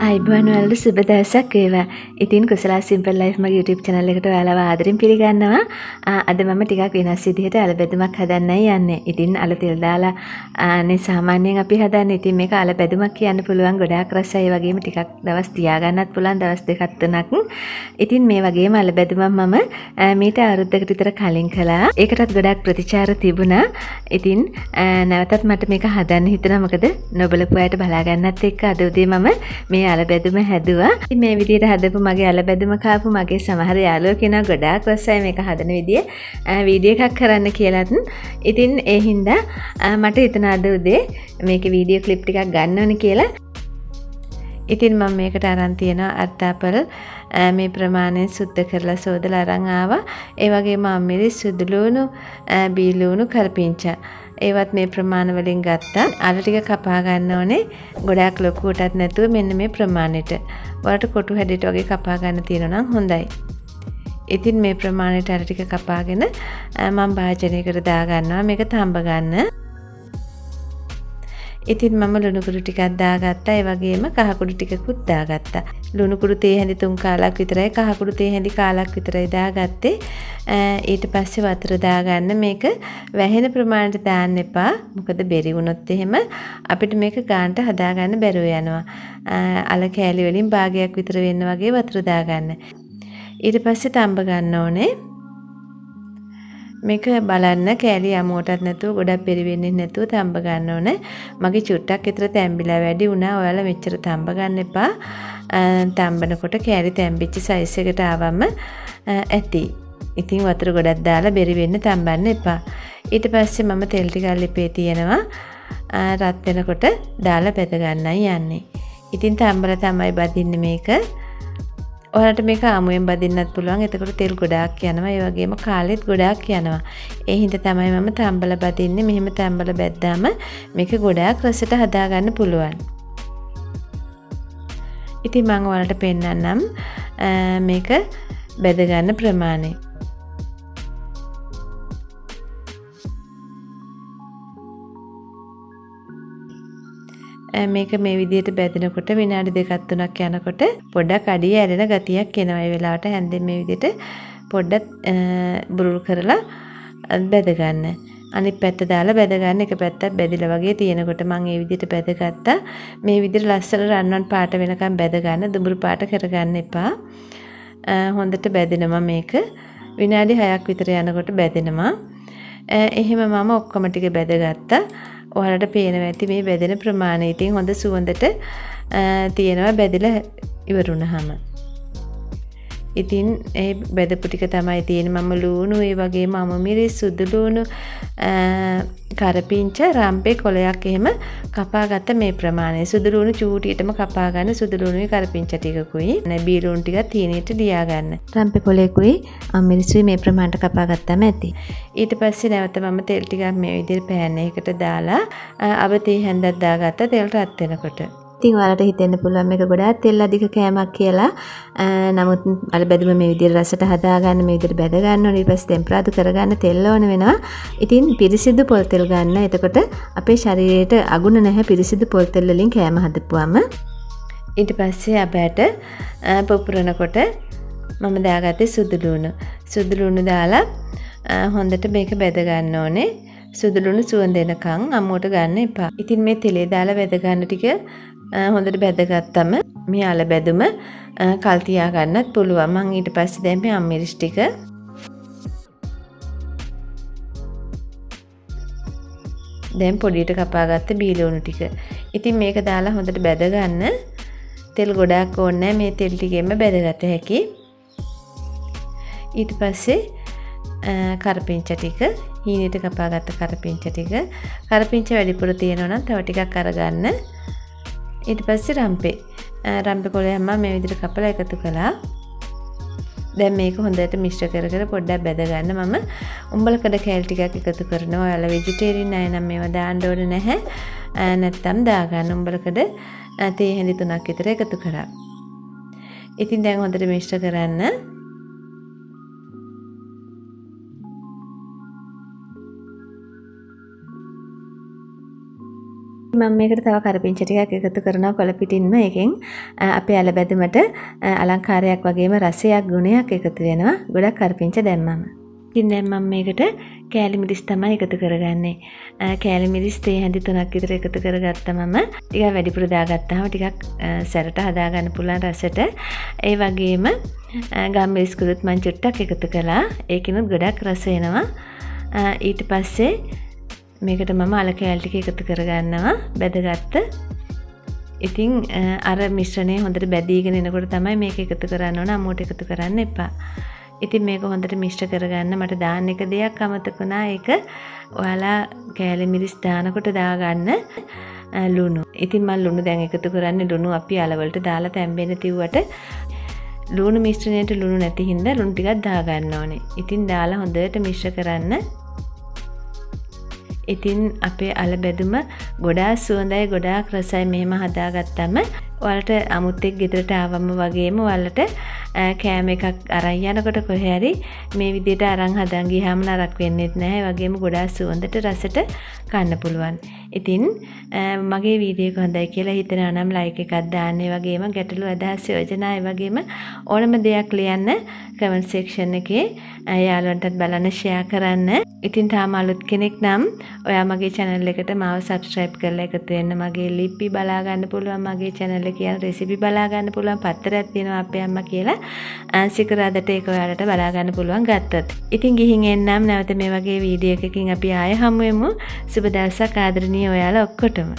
අයිබෝන් වලට සුබ දවසක් වේවා. ඉතින් කුසලා සිම්පල් ලයිෆ් මගේ YouTube channel එකට ඔයාලව ආදරෙන් පිළිගන්නවා. අද මම ටිකක් වෙනස් විදිහට අල බැදුමක් හදන්නයි යන්නේ. ඉතින් අල තෙල් දාලා නේ සාමාන්‍යයෙන් අපි හදන්නේ. ඉතින් මේක අල බැදුමක් කියන්න පුළුවන්. ගොඩාක් රසයි. ඒ වගේම ටිකක් දවස් තියාගන්නත් පුළුවන්. දවස් දෙකක් තුනක්. ඉතින් මේ වගේම අල බැදුමක් මම මීට අවුරුද්දකට විතර කලින් කළා. ඒකටත් ගොඩාක් ප්‍රතිචාර තිබුණා. ඉතින් නැවතත් මට මේක හදන්න හිතුණා. මොකද නොබලපු අයට බලා ගන්නත් එක්ක අද උදේ මම මේ අල බැදුම හැදුවා. ඉතින් මේ විදිහට හදපු මගේ අල බැදුම කාපු මගේ සමහර යාළුවෝ කෙනා ගොඩාක් රසයි මේක හදන විදිය වීඩියෝ එකක් කරන්න කියලාත්. ඉතින් ඒ හින්දා මට හිතුණා අද උදේ මේකේ වීඩියෝ ක්ලිප් ටිකක් ගන්න ඕනේ කියලා. ඉතින් මම මේකට අරන් තියෙනවා අත්තාපල් මේ ප්‍රමාණයෙන් සුද්ධ කරලා සෝදලා අරන් ආවා. ඒ වගේම මිරිස්, සුදු ලුණු, බීලුණු, කරපිංචා ඒවත් මේ ප්‍රමාණ වලින් ගත්තා. අර ටික කපා ගන්න ඕනේ. ගොඩාක් ලොකුටත් නැතුව මෙන්න මේ ප්‍රමාණයට. ඔයාලට කොටු හැඩයට වගේ කපා ගන්න තියෙනවා නම් හොඳයි. ඉතින් මේ ප්‍රමාණයට අර ටික කපාගෙන මම භාජනයකට දා ගන්නවා. මේක තඹ ගන්න. ඉතින් මම ලුණු කුඩු ටිකක් දාගත්තා. ඒ වගේම කහ කුඩු ටිකකුත් දාගත්තා. ලුණු කුඩු තේ හැඳි 3 කාලක් විතරයි, කහ කුඩු තේ හැඳි කාලක් විතරයි දාගත්තේ. ඊට පස්සේ වතුර දාගන්න. මේක වැහෙන ප්‍රමාණයට දාන්න එපා. මොකද බෙරි වුණොත් එහෙම අපිට මේක ගානට හදාගන්න බැරුව යනවා. අල කෑලි වලින් භාගයක් විතර වෙන්න වගේ වතුර දාගන්න. ඊට පස්සේ තඹ ගන්න ඕනේ. මේක බලන්න කෑලි යමුවටත් නැතුව ගොඩක් පෙරි වෙන්නේ නැතුව තඹ ගන්න ඕනේ. මගේ චුට්ටක් විතර තැඹිලා වැඩි වුණා. ඔයාලා මෙච්චර තඹ ගන්න එපා. තඹනකොට කෑලි තැඹිච්ච සයිස් එකට ආවම ඇති. ඉතින් වතුර ගොඩක් දාලා බෙරි වෙන්න තඹන්න එපා. ඊට පස්සේ මම තෙල් ටිකක් ලිපේ තියෙනවා. රත් වෙනකොට දාලා බෙද ගන්නයි යන්නේ. ඉතින් තඹලා තමයි බදින්නේ මේක. ඔයාලට මේක ආමුවෙන් බදින්නත් පුළුවන්. එතකොට තෙල් ගොඩාක් යනවා. ඒ වගේම කාලෙත් ගොඩාක් යනවා. ඒ හින්දා තමයි මම තඹලා බදින්නේ. මෙහෙම තඹලා බැද්දාම මේක ගොඩාක් රසට හදාගන්න පුළුවන්. ඉතින් මම ඔයාලට පෙන්නන්නම් මේක බෙද ගන්න ප්‍රමාණය. මේක මේ විදිහට බැදිනකොට විනාඩි 2ක් 3ක් යනකොට පොඩ්ඩක් අඩිය ඇරෙන ගතියක් එනවා. ඒ වෙලාවට හැන්දෙන් මේ විදිහට පොඩ්ඩක් බුරුල් කරලා බැද ගන්න. අනිත් පැත්ත දාලා බැද ගන්න. එක පැත්තක් බැදිලා වගේ තියෙනකොට මම මේ විදිහට බැදගත්තා. මේ විදිහට ලස්සන රන්වන් පාට වෙනකම් බැද ගන්න. දුඹුරු පාට කරගන්න එපා. හොඳට බැදෙනවා මේක. විනාඩි 6ක් විතර යනකොට බැදෙනවා. එහෙම මම ඔක්කොම ටික බැදගත්තා. ඔයාලට පේනවා ඇති මේ බෙදෙන ප්‍රමාණය. ඉතින් හොඳ සුවඳට තියෙනවා බෙදලා ඉවරුනහම. ඉතින් ඒ බෙදපු ටික තමයි තියෙන්නේ. මම ලුණු, ඒ වගේම මිරිස්, සුදු ලුණු, කරපිංච, රම්පේ කොලයක් එහෙම කපාගත්ත මේ ප්‍රමාණය. සුදු ලුණු චූටියටම කපා ගන්න. සුදු ලුණුයි කරපිංච ටිකකුයි බී ලුණු ටිකක් තීනියට ලියා ගන්න. රම්පේ කොලයකුයි මිරිසුයි මේ ප්‍රමාණයට කපා ගත්තම ඇති. ඊට පස්සේ නැවත මම තෙල් ටිකක් මේ විදිහට පෑන් එකකට දාලා අවතී හැන්දක් දාගත්තා තෙල් රත් වෙනකොට. ඉතින් ඔයාලට හිතෙන්න පුළුවන් මේක ගොඩාක් තෙල් අධික කෑමක් කියලා. නමුත් අල බැදුම මේ විදිහට රසට හදාගන්න මේ විදිහට බැද ගන්න ඕනේ. ඊට පස්සේ ටෙම්පරාදු කරගන්න තෙල් ඕන වෙනවා. ඉතින් පිරිසිදු පොල් තෙල් ගන්න. එතකොට අපේ ශරීරයට අගුණ නැහැ පිරිසිදු පොල් තෙල් වලින් කෑම හදපුවම. ඊට පස්සේ අපට පුපුරනකොට මම දාගත්තේ සුදු ලුණු. සුදු ලුණු දාලා හොඳට මේක බැද ගන්න ඕනේ. සුදු ලුණු සුවඳ එනකන් අම්මුවට ගන්න එපා. ඉතින් මේ තෙලේ දාලා බැද ගන්න ටික හොඳට බැදගත්තම මේ අල බැදුම කල් තියා ගන්නත් පුළුවන්. මම ඊට පස්සේ දැන් මේ අම්මිරිස් ටික දැන් පොඩියට කපාගත්ත බීලුණු ටික. ඉතින් මේක දාලා හොඳට බැද ගන්න. තෙල් ගොඩාක් ඕනේ නැහැ. මේ තෙල් ටිකෙන්ම බැදගත හැකි. ඊට පස්සේ කරපිංච ටික හීනෙට කපාගත්ත කරපිංච ටික. කරපිංච වැඩිපුර තියෙනවා නම් තව ටිකක් අරගන්න. ඊට පස්සේ රම්පේ කොලයක් මම මේ විදිහට කපලා එකතු කළා. දැන් මේක හොඳට මිශ්‍ර කර කර පොඩ්ඩක් බැද ගන්න. මම උඹලකඩ කෑලි ටිකක් එකතු කරනවා. ඔයාලා වෙජිටේරියන් අය නම් මේවා දාන්න ඕනේ නැහැ. නැත්තම් දාගන්න. උඹලකඩ තේ හැඳි 3ක් විතර එකතු කරා. ඉතින් දැන් හොඳට මිශ්‍ර කරන්න. මම මේකට තව කරපිංච ටිකක් එකතු කරනවා කොළ පිටින්ම. එකෙන් අපේ ඇල බැදුමට අලංකාරයක් වගේම රසයක් ගුණයක් එකතු වෙනවා. ගොඩක් කරපිංච දැම්මම. ඉතින් දැන් මම මේකට කෑලි මිරිස් තමයි එකතු කරගන්නේ. කෑලි මිරිස් තේ හැඳි 3ක් විතර එකතු කරගත්තම ටිකක් වැඩිපුර දාගත්තාම ටිකක් සැරට හදා ගන්න පුළුවන් රසට. ඒ වගේම ගම් මිරිස් කුරුත් මං චුට්ටක් එකතු කළා. ඒකිනුත් ගොඩක් රස එනවා. ඊට පස්සේ මේකට මම අල කෑලි ටික එකතු කරගන්නවා බැදගත්ත. ඉතින් අර මිශ්‍රණය හොඳට බැදීගෙන එනකොට තමයි මේක එකතු කරන්න ඕන. අමුවට එකතු කරන්න එපා. ඉතින් මේක හොඳට මිශ්‍ර කරගන්න. මට දාන්න එක දෙයක් අමතක වුණා. ඒක ඔයාලා කෑලි මිරිස් දානකොට දාගන්න ලුණු. ඉතින් මම ලුණු දැන් එකතු කරන්නේ ලුණු අපි අල වලට දාලා තැම්බෙන්න තියුවට ලුණු මිශ්‍රණයට ලුණු නැති හින්දා ලුණු ටිකක් දාගන්න ඕනේ. ඉතින් දාලා හොඳට මිශ්‍ර කරන්න. ඉතින් අපේ අල බැදුම ගොඩාක් සුවඳයි ගොඩාක් රසයි. මෙහෙම හදාගත්තම ඔයාලට අමුත්තෙක් ගෙදරට ආවම වගේම ඔයාලට කෑම එකක් අරන් යනකොට කොහේ හරි මේ විදිහට අරන් හදන් ගියාම නරක වෙන්නේ නැහැ. ඒ වගේම ගොඩාක් සුවඳට රසට කන්න පුළුවන්. ඉතින් මගේ වීඩියෝ එක හොඳයි කියලා හිතනවා නම් ලයික් එකක් දාන්න. ඒ වගේම ගැටලු අදහස් යෝජනා ඒ වගේම ඕනම දෙයක් ලියන්න කමෙන්ට් සෙක්ෂන් එකේ. යාළුවන්ටත් බලන්න ෂෙයා කරන්න. ඉතින් තාම අලුත් කෙනෙක් නම් ඔයා මගේ channel එකට මාව subscribe කරලා එකතු වෙන්න. මගේ ලිපි බලා ගන්න පුළුවන්. මගේ channel එකේ යන රෙසිපි බලා ගන්න පුළුවන්. පත්තරයක් තියෙනවා අපේ අම්මා කියලා. සිකුරාදට ඒක ඔයාලට බලා ගන්න පුළුවන් ගත්තොත්. ඉතින් ගිහින් එන්නම් නැවත මේ වගේ වීඩියෝ එකකින් අපි ආයෙ හමු වෙමු. සුබ දවසක් ආදරණීය ඔයාලා ඔක්කොටම.